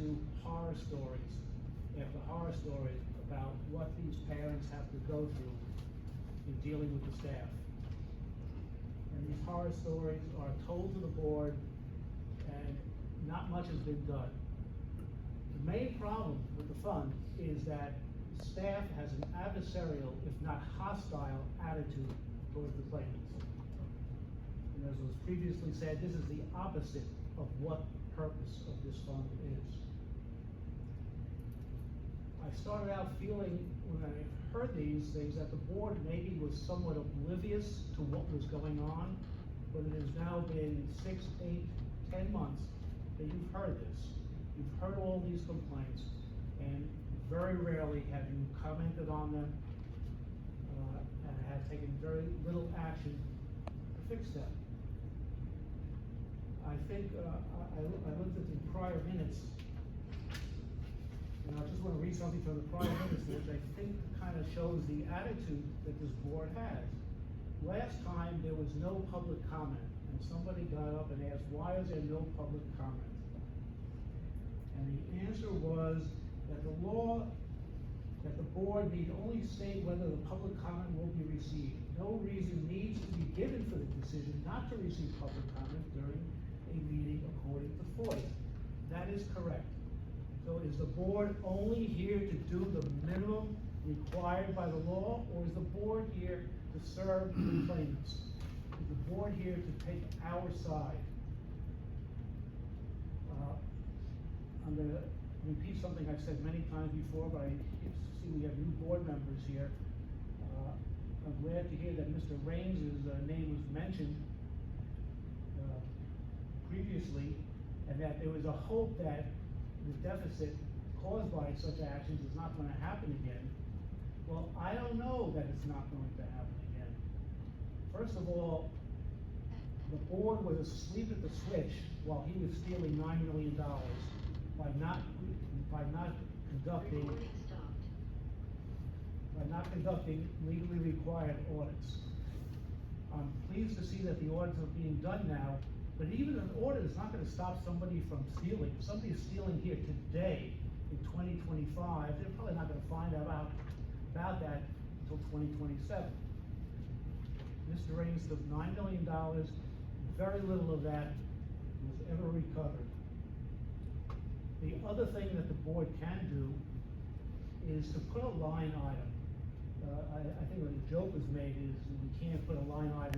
into horror stories after horror stories about what these parents have to go through in dealing with the staff. And these horror stories are told to the board, and not much has been done. The main problem with the fund is that staff has an adversarial, if not hostile, attitude towards the claimants. And as was previously said, this is the opposite of what purpose of this fund is. I started out feeling, when I heard these things, that the board maybe was somewhat oblivious to what was going on, but it has now been 6, 8, 10 months that you've heard this. You've heard all these complaints, and very rarely have you commented on them, and have taken very little action to fix them. I think, I looked at the prior minutes, and I just want to read something from the prior minutes, which I think kind of shows the attitude that this board has. Last time, there was no public comment, and somebody got up and asked, why is there no public comment? And the answer was that the law, that the board need only state whether the public comment will be received. No reason needs to be given for the decision not to receive public comment during a meeting according to FOIA. That is correct. So is the board only here to do the minimum required by the law, or is the board here to serve the claimants? Is the board here to take our side? I'm going to repeat something I've said many times before, but I see we have new board members here. I'm glad to hear that Mr. Raines' name was mentioned previously, and that there was a hope that the deficit caused by such actions is not going to happen again. Well, I don't know that it's not going to happen again. First of all, the board was asleep at the switch while he was stealing $9 million by not conducting legally required audits. I'm pleased to see that the audits are being done now, but even an audit is not going to stop somebody from stealing. If somebody is stealing here today in 2025, they're probably not going to find out about that until 2027. Mr. Raines took $9 million, very little of that was ever recovered. The other thing that the board can do is to put a line item. I think what a joke was made is we can't put a line item